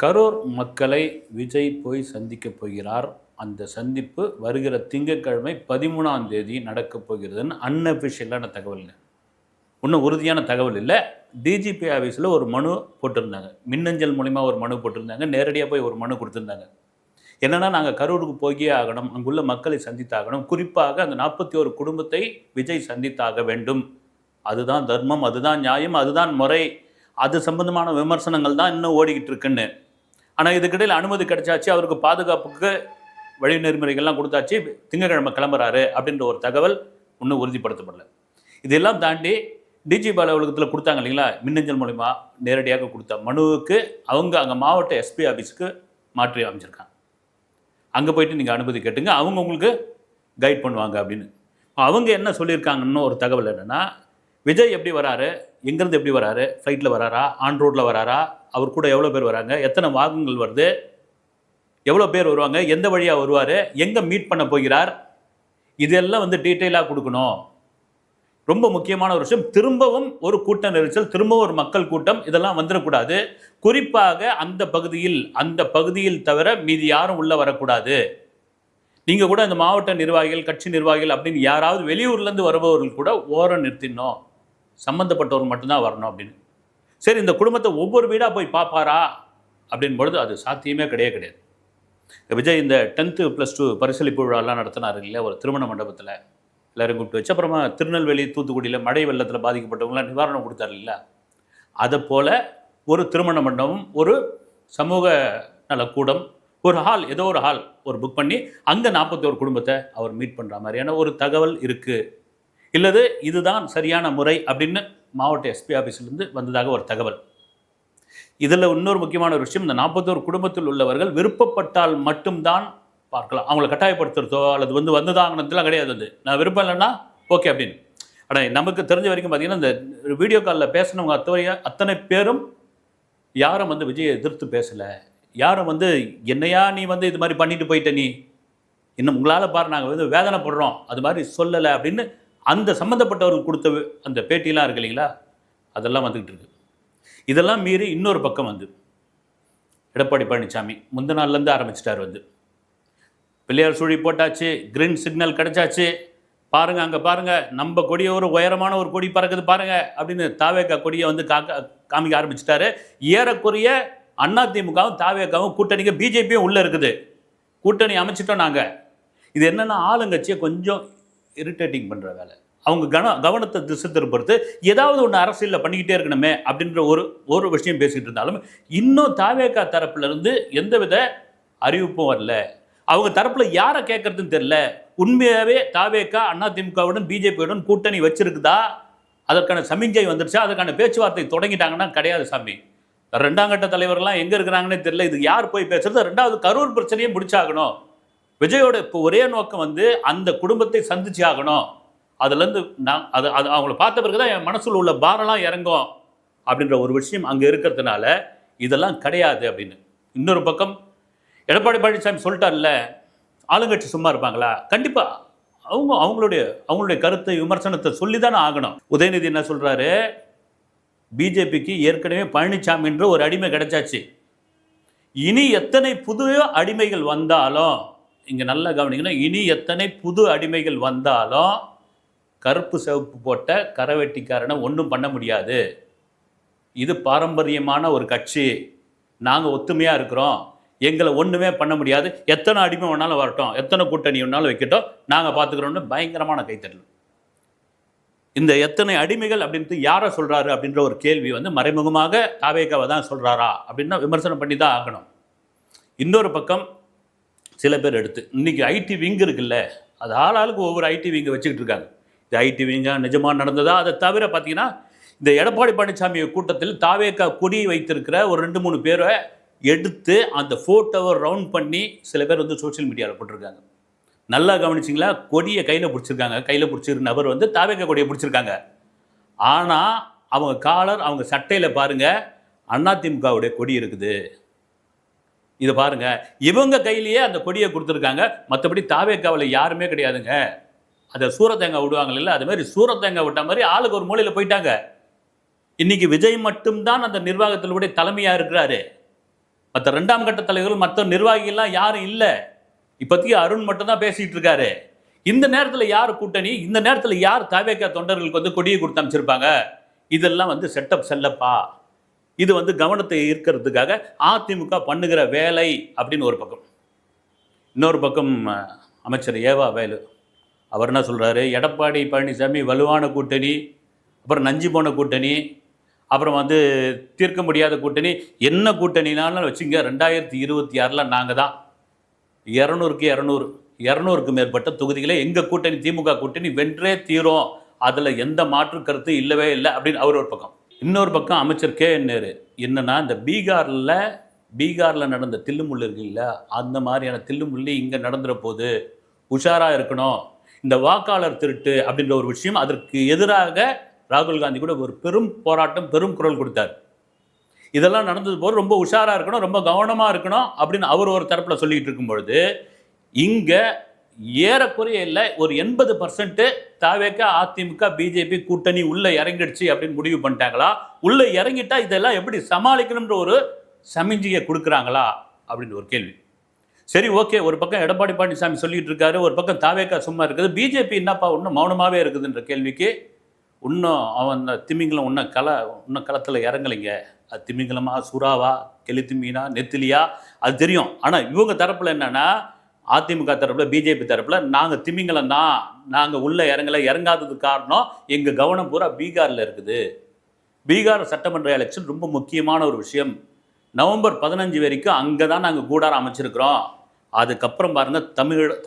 கரூர் மக்களை விஜய் போய் சந்திக்கப் போகிறார். அந்த சந்திப்பு வருகிற திங்கட்கிழமை 13ஆம் தேதி நடக்கப் போகிறதுன்னு அன்அஃபிஷியலான தகவல்ங்க. இன்னும் உறுதியான தகவல் இல்லை. டிஜிபி ஆஃபீஸில் ஒரு மனு போட்டிருந்தாங்க. மின்னஞ்சல் மூலிமா ஒரு மனு போட்டிருந்தாங்க. நேரடியாக போய் ஒரு மனு கொடுத்துருந்தாங்க. என்னென்னா, நாங்கள் கரூருக்கு போயே ஆகணும், அங்குள்ள மக்களை சந்தித்தாகணும், குறிப்பாக அந்த 41 குடும்பத்தை விஜய் சந்தித்தாக வேண்டும், அதுதான் தர்மம், அதுதான் நியாயம், அதுதான் முறை, அது சம்பந்தமான விமர்சனங்கள் தான் இன்னும் ஓடிக்கிட்டு இருக்குன்னு. ஆனால் இதுக்கிடையில் அனுமதி கிடைச்சாச்சு, அவருக்கு பாதுகாப்புக்கு வழி நெறிமுறைகள்லாம் கொடுத்தாச்சு, திங்கட்கிழமை கிளம்புறாரு அப்படின்ற ஒரு தகவல் இன்னும் உறுதிப்படுத்தப்படலை. இதெல்லாம் தாண்டி டிஜிபி அலுவலகத்தில் கொடுத்தாங்க இல்லைங்களா, மின்னஞ்சல் மூலிமா நேரடியாக கொடுத்த மனுவுக்கு அவங்க அங்கே மாவட்ட எஸ்பி ஆஃபீஸுக்கு மாற்றி அமைச்சிருக்காங்க. அங்கே போயிட்டு நீங்கள் அனுமதி கேட்டுங்க, அவங்க உங்களுக்கு கைட் பண்ணுவாங்க அப்படின்னு. அவங்க என்ன சொல்லியிருக்காங்கன்னு ஒரு தகவல் என்னென்னா, விஜய் எப்படி வராரு, எங்கேருந்து எப்படி வராரு, ஃப்ளைட்டில் வராரா, ஆன் ரோட்டில் வராரா, அவர் கூட எவ்வளோ பேர் வராங்க, எத்தனை வாகனங்கள் வருது, எவ்வளோ பேர் வருவாங்க, எந்த வழியாக வருவார், எங்கே மீட் பண்ண போகிறார், இதெல்லாம் டீட்டெயிலாக கொடுக்கணும். ரொம்ப முக்கியமான ஒரு விஷயம், திரும்பவும் ஒரு கூட்ட நெரிசல், திரும்பவும் ஒரு மக்கள் கூட்டம், இதெல்லாம் வந்துடக்கூடாது. குறிப்பாக அந்த பகுதியில் தவிர மீதி யாரும் உள்ளே வரக்கூடாது. நீங்கள் கூட இந்த மாவட்ட நிர்வாகிகள், கட்சி நிர்வாகிகள் அப்படின்னு யாராவது வெளியூர்லேருந்து வருபவர்கள் கூட ஓரம் நிறுத்தினோம், சம்மந்தப்பட்டவர் மட்டும்தான் வரணும் அப்படின்னு. சரி, இந்த குடும்பத்தை ஒவ்வொரு வீடாக போய் பார்ப்பாரா அப்படின் பொழுது அது சாத்தியமே கிடையாது. விஜய் இந்த 10th + 2 பரிசளிப்பு விழாலாம் நடத்தினார் இல்லையா, ஒரு திருமண மண்டபத்தில் எல்லோரும் கூப்பிட்டு வச்சு, அப்புறமா திருநெல்வேலி, தூத்துக்குடியில் மழை வெள்ளத்தில் பாதிக்கப்பட்டவங்களாம் நிவாரணம் கொடுத்தாரு இல்லை, அதை போல் ஒரு திருமண மண்டபம், ஒரு சமூக நலக்கூடம், ஒரு ஹால், ஏதோ ஒரு ஹால் ஒரு புக் பண்ணி அங்கே 41 குடும்பத்தை அவர் மீட் பண்ணுற மாதிரியான ஒரு தகவல் இருக்குது. இல்லது இதுதான் சரியான முறை அப்படின்னு மாவட்ட எஸ்பி ஆஃபீஸிலேருந்து வந்ததாக ஒரு தகவல். இதில் இன்னொரு முக்கியமான ஒரு விஷயம், இந்த 41 குடும்பத்தில் உள்ளவர்கள் விருப்பப்பட்டால் மட்டும்தான் பார்க்கலாம். அவங்கள கட்டாயப்படுத்துறதோ அல்லது வந்ததாகனத்துலாம் கிடையாது. அது நான் விருப்பம் இல்லைன்னா ஓகே அப்படின்னு. ஆனால் நமக்கு தெரிஞ்ச வரைக்கும் பார்த்தீங்கன்னா, இந்த வீடியோ காலில் பேசினவங்க அத்தனை பேரும் யாரும் விஜயை எதிர்த்து பேசலை, யாரும் என்னையா நீ இது மாதிரி பண்ணிட்டு போயிட்ட, நீ இன்னும் உங்களால் பாரு நாங்கள் வேதனைப்படுறோம், அது மாதிரி சொல்லலை அப்படின்னு அந்த சம்மந்தப்பட்டவர்கள் கொடுத்த அந்த பேட்டிலாம் இருக்கு இல்லைங்களா, அதெல்லாம் வந்துக்கிட்டு இருக்கு. இதெல்லாம் மீறி இன்னொரு பக்கம் எடப்பாடி பழனிசாமி முந்த நாள்லேருந்து ஆரம்பிச்சிட்டார். பிள்ளையார் சுழி போட்டாச்சு, கிரீன் சிக்னல் கிடைச்சாச்சு, பாருங்கள் அங்கே பாருங்கள் நம்ம கொடியை ஒரு உயரமான ஒரு கொடி பறக்குது பாருங்கள் அப்படின்னு தாவேக்கா கொடியை காமிக்க ஆரம்பிச்சிட்டாரு. ஏறக்குறைய அதிமுகவும் தாவேக்காவும் கூட்டணிக்கு பிஜேபியும் உள்ளே இருக்குது, கூட்டணி அமைச்சிட்டோம் நாங்கள். இது என்னென்னா, ஆளுங்கட்சியை கொஞ்சம் இரிட்டேட்டிங் பண்ணுற வேலை, அவங்க கவனத்தை திசை திருப்புறது, ஏதாவது ஒன்று அரசியலில் பண்ணிக்கிட்டே இருக்கணுமே அப்படின்ற ஒரு விஷயம் பேசிகிட்டு இருந்தாலும், இன்னும் தாவேக்கா தரப்புலேருந்து எந்தவித அறிவிப்பும் வரல. அவங்க தரப்பில் யாரை கேட்குறதுன்னு தெரில. உண்மையாகவே தாவேக்கா அதிமுகவுடன் பிஜேபியுடன் கூட்டணி வச்சிருக்குதா, அதற்கான சமிஞ்சை வந்துருச்சா, அதற்கான பேச்சுவார்த்தை தொடங்கிட்டாங்கன்னா கிடையாது சாமி. 2ஆம் கட்ட தலைவர்கள்லாம் எங்கே இருக்கிறாங்கன்னே தெரியல. இது யார் போய் பேசுறது? 2வது கரூர் பிரச்சனையே முடிச்சாகணும். விஜயோட இப்போ ஒரே நோக்கம் அந்த குடும்பத்தை சந்திச்சு ஆகணும். அதுலேருந்து நான் அது அவங்கள பார்த்த பிறகு தான் என் மனசில் உள்ள பாரம்லாம் இறங்கும் அப்படின்ற ஒரு விஷயம் அங்கே இருக்கிறதுனால இதெல்லாம் கிடையாது அப்படின்னு. இன்னொரு பக்கம் எடப்பாடி பழனிசாமி சொல்லிட்டார்ல, ஆளுங்கட்சி சும்மா இருப்பாங்களா? கண்டிப்பாக அவங்களுடைய கருத்தை, விமர்சனத்தை சொல்லி தானே ஆகணும். உதயநிதி என்ன சொல்கிறாரு, பிஜேபிக்கு ஏற்கனவே பழனிசாமின்ற ஒரு அடிமை கிடைச்சாச்சு, இனி எத்தனை புது அடிமைகள் வந்தாலும், இங்கே நல்லா கவனிக்கணும், இனி எத்தனை புது அடிமைகள் வந்தாலும் கருப்பு சிவப்பு போட்ட கரவெட்டிக்காரனை ஒன்றும் பண்ண முடியாது. இது பாரம்பரியமான ஒரு கட்சி, நாங்கள் ஒத்துமையாக இருக்கிறோம், எங்களை ஒன்றுமே பண்ண முடியாது, எத்தனை அடிமை வேணாலும் வரட்டும், எத்தனை கூட்டணி வேணாலும் வைக்கட்டும், நாங்கள் பார்த்துக்கிறோன்னு பயங்கரமான கைத்தட்டல். இந்த எத்தனை அடிமைகள் அப்படின்ட்டு யாரை சொல்கிறாரு அப்படின்ற ஒரு கேள்வி மறைமுகமாக தாவேக்காவை தான் சொல்கிறாரா அப்படின்னா விமர்சனம் பண்ணி தான் ஆகணும். இன்னொரு பக்கம் சில பேர் எடுத்து இன்றைக்கி ஐடி விங் இருக்குல்ல, அது ஆளாளுக்கு ஒவ்வொரு ஐடி விங்கை வச்சுக்கிட்டு இருக்காங்க. இது ஐடி விங்கா நிஜமாக நடந்ததா? அதை தவிர பார்த்தீங்கன்னா, இந்த எடப்பாடி பழனிசாமி கூட்டத்தில் தாவேக்கா கொடி வைத்திருக்கிற ஒரு 2-3 பேரை எடுத்து அந்த ஃபோட்டோவை ரவுண்ட் பண்ணி சில பேர் சோஷியல் மீடியாவில் போட்டிருக்காங்க. நல்லா கவனிச்சிங்களா? கொடியை கையில் பிடிச்சிருக்காங்க. கையில் பிடிச்சிருக்க நபர் தாவேக்கா கொடியை பிடிச்சிருக்காங்க. ஆனால் அவங்க காலர், அவங்க சட்டையில் பாருங்கள் அதிமுகவுடைய கொடி இருக்குது. இதை பாருங்கள், இவங்க கையிலேயே அந்த கொடியை கொடுத்துருக்காங்க. மற்றபடி தாவேக்காவில் யாருமே கிடையாதுங்க. அதை சூரத்தேங்காய் விடுவாங்க இல்லை, அது மாதிரி சூரத்தேங்காய் விட்ட மாதிரி ஆளுக்கு ஒரு மூலையில் போயிட்டாங்க. இன்னைக்கு விஜய் மட்டும்தான் அந்த நிர்வாகத்தினுடைய தலைமையாக இருக்கிறாரு. மற்ற 2ஆம் கட்ட தலைவர்கள் மற்ற நிர்வாகிகள்லாம் யாரும் இல்லை. இப்போதைக்கு அருண் மட்டும் தான் பேசிட்டு இருக்காரு. இந்த நேரத்தில் யார் கூட்டணி, இந்த நேரத்தில் யார் தவேக தொண்டர்களுக்கு வந்து கொடியை கொடுத்து அமைச்சிருப்பாங்க? இதெல்லாம் வந்து செட்டப் செல்லப்பா. இது வந்து கவனத்தை ஈர்க்கிறதுக்காக அதிமுக பண்ணுகிற வேலை அப்படின்னு ஒரு பக்கம். இன்னொரு பக்கம் அமைச்சர் ஏவா வேலு அவர் என்ன சொல்கிறாரு, எடப்பாடி பழனிசாமி வலுவான கூட்டணி, அப்புறம் நஞ்சு போன கூட்டணி, அப்புறம் வந்து தீர்க்க முடியாத கூட்டணி. என்ன கூட்டணினாலும் வச்சுங்க, 2026 நாங்கள் தான் 200க்கு 200க்கு மேற்பட்ட தொகுதிகளை எங்கள் கூட்டணி திமுக கூட்டணி வென்றே தீரும், அதில் எந்த மாற்று கருத்து இல்லவே இல்லை அப்படின்னு அவர் ஒரு பக்கம். இன்னொரு பக்கம் அமைச்சர் KN நேரு என்னன்னா, இந்த பீகாரில் நடந்த தில்லுமுள்ளு இருக்குல்ல, அந்த மாதிரியான தில்லுமுள்ளி இங்கே நடந்துற போது உஷாராக இருக்கணும். இந்த வாக்காளர் திருட்டு அப்படின்ற ஒரு விஷயம், அதற்கு எதிராக ராகுல் காந்தி கூட ஒரு பெரும் போராட்டம், பெரும் குரல் கொடுத்தார். இதெல்லாம் நடந்தது போது ரொம்ப உஷாராக இருக்கணும், ரொம்ப கவனமாக இருக்கணும் அப்படின்னு அவர் ஒரு தரப்பில் சொல்லிட்டு இருக்கும் பொழுது, இங்கே ஏறக்குறைய இல்லை ஒரு 80% தவேக அதிமுக பிஜேபி கூட்டணி உள்ள இறங்கிடுச்சு அப்படின்னு முடிவு பண்ணிட்டாங்களா? உள்ள இறங்கிட்டா இதெல்லாம் எப்படி சமாளிக்கணும்ன்ற ஒரு சமிஞ்சியை கொடுக்குறாங்களா அப்படின்னு ஒரு கேள்வி. சரி, ஓகே, ஒரு பக்கம் எடப்பாடி பழனிசாமி சொல்லிட்டு இருக்காரு, ஒரு பக்கம் தவேக சும்மா இருக்குது, பிஜேபி என்னப்பா இன்னும் மௌனமாகவே இருக்குதுன்ற கேள்விக்கு இன்னும் அவன் திமிங்கலம் இன்னும் களத்தில் இறங்கலைங்க. அது திமிங்கலமா, சுறாவா, கெளுத்தி மீனா, நெத்திலியா, அது தெரியும். ஆனால் இவங்க தரப்பில் என்னன்னா, அதிமுக தரப்பில் பிஜேபி தரப்பில் நாங்கள் திமிங்கலம் தான், நாங்கள் உள்ள இறங்காததுக்கு காரணம் எங்கள் கவனம் பூரா பீகாரில் இருக்குது. பீகார் சட்டமன்ற எலெக்ஷன் ரொம்ப முக்கியமான ஒரு விஷயம். நவம்பர் 15 வரைக்கும் அங்கே தான் நாங்கள் கூடாரம் அமைச்சிருக்கிறோம். அதுக்கப்புறம் பாருங்கள்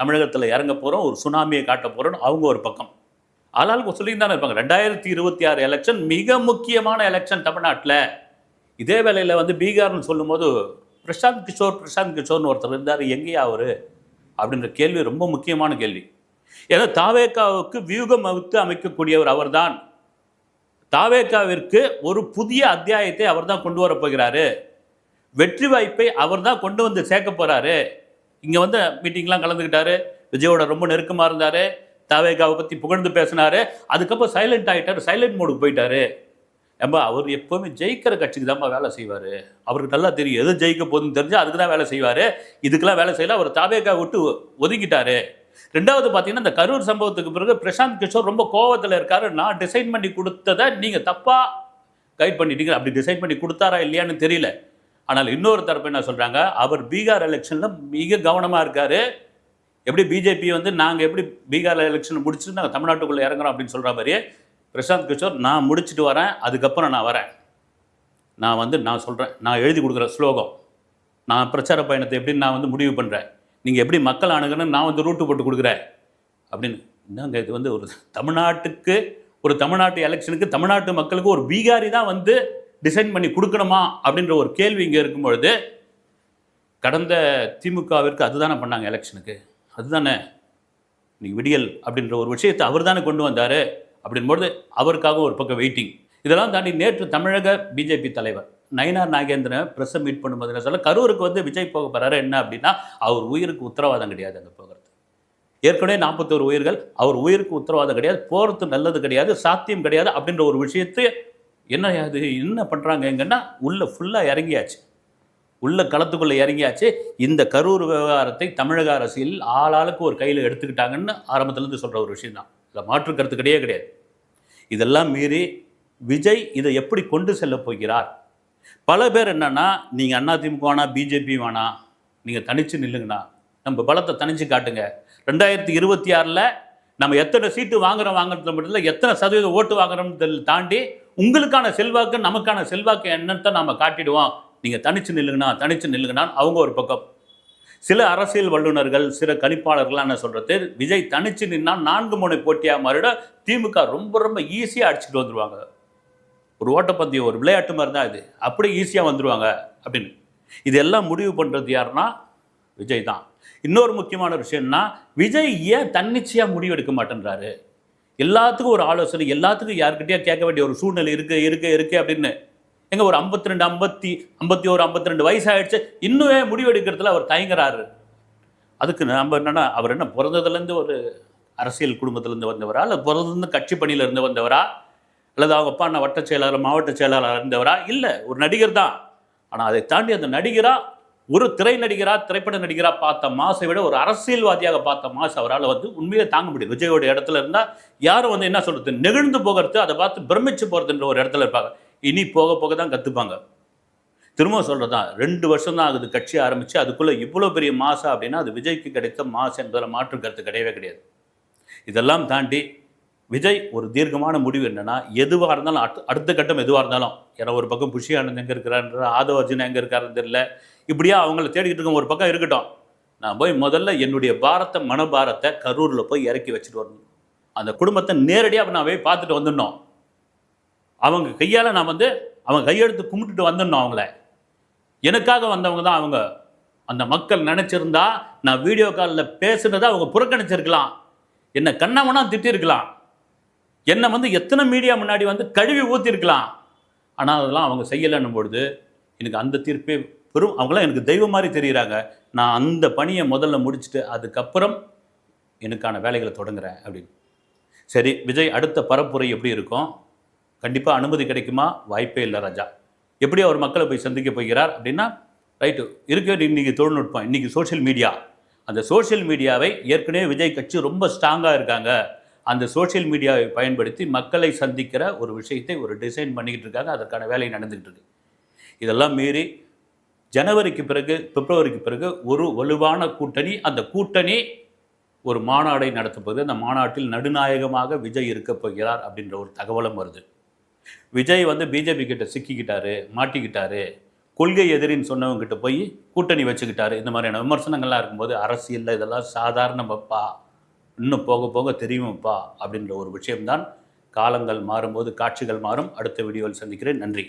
தமிழகத்தில் இறங்க போகிறோம், ஒரு சுனாமியை காட்ட போகிறோன்னு அவங்க ஒரு பக்கம். ஆளாளுக்கு சொல்லி தானே இருப்பாங்க. 2026 எலெக்ஷன் மிக முக்கியமான எலெக்ஷன் தமிழ்நாட்டில். இதே வேளையில் வந்து பீகார்னு சொல்லும் போது பிரசாந்த் கிஷோர்னு ஒருத்தர் இருந்தார், எங்கேயா அவர் அப்படின்ற கேள்வி ரொம்ப முக்கியமான கேள்வி. ஏன்னா தாவேகாவுக்கு வியூகம் வகுத்து அமைக்கக்கூடியவர் அவர்தான். தாவேகாவிற்கு ஒரு புதிய அத்தியாயத்தை அவர் தான் கொண்டு வர போகிறாரு. வெற்றி வாய்ப்பை அவர் தான் கொண்டு வந்து சேர்க்க போகிறாரு. இங்கே வந்து மீட்டிங்லாம் கலந்துக்கிட்டாரு, விஜயோட ரொம்ப நெருக்கமாக இருந்தார், தாவேகாவை பற்றி புகழ்ந்து பேசினார். அதுக்கப்புறம் சைலண்ட் ஆகிட்டார், சைலண்ட் மோடுக்கு போயிட்டார். ஏம்பா, அவர் எப்போவுமே ஜெயிக்கிற கட்சிக்கு தான்ப்பா வேலை செய்வார். அவருக்கு நல்லா தெரியும் எது ஜெயிக்க போகுதுன்னு தெரிஞ்சு அதுக்கு தான் வேலை செய்வார். இதுக்கெல்லாம் வேலை செய்யல. அவர் தாவேகா விட்டு ஒதுக்கிட்டார். ரெண்டாவது பார்த்தீங்கன்னா, இந்த கரூர் சம்பவத்துக்கு பிறகு பிரசாந்த் கிஷோர் ரொம்ப கோவத்தில் இருக்காரு. நான் டிசைன் பண்ணி கொடுத்ததை நீங்கள் தப்பாக கைட் பண்ணிட்டீங்க. அப்படி டிசைன் பண்ணி கொடுத்தாரா இல்லையான்னு தெரியல. ஆனால் இன்னொரு தரப்பு என்ன சொல்கிறாங்க, அவர் பீகார் எலெக்ஷனில் மிக கவனமாக இருக்கார். எப்படி பிஜேபி வந்து நாங்கள் எப்படி பீகார் எலெக்ஷன் முடிச்சுட்டு நாங்கள் தமிழ்நாட்டுக்குள்ளே இறங்குறோம் அப்படின்னு சொல்கிற மாதிரியே பிரசாந்த் கிஷோர், நான் முடிச்சுட்டு வரேன், அதுக்கப்புறம் நான் வரேன், நான் சொல்கிறேன், நான் எழுதி கொடுக்குற ஸ்லோகம், நான் பிரச்சார பயணத்தை எப்படி நான் வந்து முடிவு பண்ணுறேன், நீங்கள் எப்படி மக்கள் அணுகணும்னு நான் வந்து ரூட்டு போட்டு கொடுக்குறேன் அப்படின்னு. என்னங்க இது வந்து ஒரு தமிழ்நாட்டு எலெக்ஷனுக்கு தமிழ்நாட்டு மக்களுக்கு ஒரு பீகாரி தான் வந்து டிசைன் பண்ணி கொடுக்கணுமா அப்படின்ற ஒரு கேள்வி இங்கே இருக்கும்பொழுது, கடந்த திமுகவிற்கு அதுதானே பண்ணாங்க எலெக்ஷனுக்கு, அதுதானே இன்னைக்கு விடியல் அப்படின்ற ஒரு விஷயத்தை அவர் தானே கொண்டு வந்தார். அப்படின்பொழுது அவருக்காக ஒரு பக்கம் வெயிட்டிங். இதெல்லாம் தாண்டி நேற்று தமிழக பிஜேபி தலைவர் நயினார் நாகேந்திரன் ப்ரெஸ்ஸை மீட் பண்ணும்போது என்ன சொல்ல, கரூருக்கு வந்து விஜய் போக போகிறாரு. என்ன அப்படின்னா, அவர் உயிருக்கு உத்தரவாதம் கிடையாது அங்கே போகிறது. ஏற்கனவே 41 உயிர்கள், அவர் உயிருக்கு உத்தரவாதம் கிடையாது, போகிறது நல்லது கிடையாது, சாத்தியம் கிடையாது அப்படின்ற ஒரு விஷயத்தை என்ன பண்ணுறாங்க எங்கன்னா, உள்ளே ஃபுல்லாக இறங்கியாச்சு, உள்ள களத்துக்குள்ளே இறங்கியாச்சு. இந்த கரூர் விவகாரத்தை தமிழக அரசியல் ஆளாளுக்கு ஒரு கையில் எடுத்துக்கிட்டாங்கன்னு ஆரம்பத்துலேருந்து சொல்கிற ஒரு விஷயம் தான். இதில் மாற்று கருத்து கிடையாது. இதெல்லாம் மீறி விஜய் இதை எப்படி கொண்டு செல்ல போகிறார்? பல பேர் என்னன்னா, நீங்கள் அதிமுக வேணா, பிஜேபி வேணா, நீங்கள் தனித்து நில்லுங்கண்ணா, நம்ம பலத்தை தனித்து காட்டுங்க. 2026 நம்ம எத்தனை சீட்டு வாங்குறது மட்டும் இல்லை, எத்தனை சதவீதம் ஓட்டு வாங்குறோம்னு தாண்டி உங்களுக்கான செல்வாக்கு நமக்கான செல்வாக்கு என்னத்தை நம்ம காட்டிடுவோம். நீங்கள் தனித்து நில்லுங்கண்ணா அவங்க ஒரு பக்கம். சில அரசியல் வல்லுநர்கள், சில கணிப்பாளர்கள்லாம் என்ன சொல்கிறது, விஜய் தனித்து நின்னால் 4 முனை போட்டியாக மாறிட திமுக ரொம்ப ரொம்ப ஈஸியாக அடிச்சுட்டு வந்துடுவாங்க. ஒரு ஓட்டப்பந்தயம், ஒரு விளையாட்டு மாதிரி தான் இது, அப்படி ஈஸியாக வந்துடுவாங்க அப்படின்னு. இதெல்லாம் முடிவு பண்ணுறது யாருன்னா விஜய் தான். இன்னொரு முக்கியமான விஷயம்னா, விஜய் ஏன் தன்னிச்சையாக முடிவு எடுக்க மாட்டேன்றாரு? எல்லாத்துக்கும் ஒரு ஆலோசனை, எல்லாத்துக்கும் யாருக்கிட்டே கேட்க வேண்டிய ஒரு சூழ்நிலை இருக்கு அப்படின்னு. எங்க ஒரு 52, 52 வயசாகிடுச்சு, இன்னுமே முடிவெடுக்கிறதுல அவர் தயங்குறாரு. அதுக்கு நம்ம என்னன்னா, அவர் என்ன பிறந்ததுலேருந்து ஒரு அரசியல் குடும்பத்திலேருந்து வந்தவரா, இல்லை பிறந்ததுலேருந்து கட்சி பணியிலேருந்து வந்தவரா, அல்லது அவங்க அப்பா நான் வட்ட செயலாளர், மாவட்ட செயலாளர் இருந்தவரா? இல்லை, ஒரு நடிகர் தான். ஆனால் அதை தாண்டி அந்த நடிகராக ஒரு திரைப்பட நடிகரா பார்த்த மாசை விட ஒரு அரசியல்வாதியாக பார்த்த மாசு அவரால் வந்து உண்மையிலே தாங்க முடியும். விஜயோட இடத்துல இருந்தால் யாரும் வந்து என்ன சொல்றது, நெகிழ்ந்து போகிறது, அதை பார்த்து பிரமிச்சு போகிறதுன்ற ஒரு இடத்துல இருப்பாங்க. இனி போக போக தான் கற்றுப்பாங்க. திரும்ப சொல்கிறதான், 2 வருஷம் தான் ஆகுது கட்சி ஆரம்பித்து, அதுக்குள்ளே இவ்வளோ பெரிய மாசா அப்படின்னா அது விஜய்க்கு கிடைத்த மாசு என்பதில் மாற்று கருத்து கிடையவே கிடையாது. இதெல்லாம் தாண்டி விஜய் ஒரு தீர்க்கமான முடிவு என்னன்னா, எதுவாக இருந்தாலும் அடுத்த கட்டம் எதுவாக இருந்தாலும், ஏன்னா ஒரு பக்கம் புஷி ஆனந்த் எங்கே இருக்கிறான்ற, ஆதவ அர்ஜுன் எங்கே இருக்காருன்னு தெரியல, இப்படியா அவங்கள தேடிக்கிட்டு இருக்க ஒரு பக்கம் இருக்கட்டும். நான் போய் முதல்ல என்னுடைய மனபாரத்தை கரூரில் போய் இறக்கி வச்சுட்டு வரணும். அந்த குடும்பத்தை நேரடியாக நான் போய் பார்த்துட்டு வந்துடணும். அவங்க கையால் நான் வந்து அவங்க கையெடுத்து கும்பிட்டுட்டு வந்துடணும். அவங்கள எனக்காக வந்தவங்க தான் அவங்க. அந்த மக்கள் நினச்சிருந்தா நான் வீடியோ காலில் பேசுனதை அவங்க புறக்கணிச்சிருக்கலாம், என்னை கண்ணாமனா திட்டிருக்கலாம், என்னை வந்து எத்தனை மீடியா முன்னாடி வந்து கழுவி ஊற்றிருக்கலாம். ஆனால் அதெல்லாம் அவங்க செய்யலைன்னும் பொழுது எனக்கு அந்த தீர்ப்பே பெரும். அவங்களாம் எனக்கு தெய்வம் மாதிரி தெரிகிறாங்க. நான் அந்த பணியை முதல்ல முடிச்சுட்டு அதுக்கப்புறம் எனக்கான வேலைகளை தொடங்குறேன் அப்படின்னு. சரி, விஜய் அடுத்த பரப்புரை எப்படி இருக்கும்? கண்டிப்பாக அனுமதி கிடைக்குமா? வாய்ப்பே இல்லை ராஜா. எப்படி அவர் மக்களை போய் சந்திக்க போகிறார் அப்படின்னா, ரைட்டு இருக்க இன்றைக்கி தொழில்நுட்பம், இன்றைக்கி சோஷியல் மீடியா. அந்த சோஷியல் மீடியாவை ஏற்கனவே விஜய் கட்சி ரொம்ப ஸ்ட்ராங்காக இருக்காங்க. அந்த சோஷியல் மீடியாவை பயன்படுத்தி மக்களை சந்திக்கிற ஒரு விஷயத்தை ஒரு டிசைன் பண்ணிக்கிட்டு இருக்காங்க. அதற்கான வேலை நடந்துக்கிட்டு இருக்கு. இதெல்லாம் மீறி ஜனவரிக்கு பிறகு, பிப்ரவரிக்கு பிறகு ஒரு வலுவான கூட்டணி, அந்த கூட்டணி ஒரு மாநாடை நடத்தப்போகுது. அந்த மாநாட்டில் நடுநாயகமாக விஜய் இருக்க போகிறார் அப்படின்ற ஒரு தகவலும் வருது. விஜய் வந்து பிஜேபி கிட்ட சிக்கிக்கிட்டாரு, மாட்டிக்கிட்டாரு, கொள்கை எதிரின்னு சொன்னவங்ககிட்ட போய் கூட்டணி வச்சுக்கிட்டாரு, இந்த மாதிரியான விமர்சனங்கள்லாம் இருக்கும்போது அரசியலில் இதெல்லாம் சாதாரணப்பா, இன்னும் போக போக தெரியுமப்பா அப்படின்ற ஒரு விஷயம்தான். காலங்கள் மாறும்போது காட்சிகள் மாறும். அடுத்த வீடியோவில் சந்திக்கிறேன். நன்றி.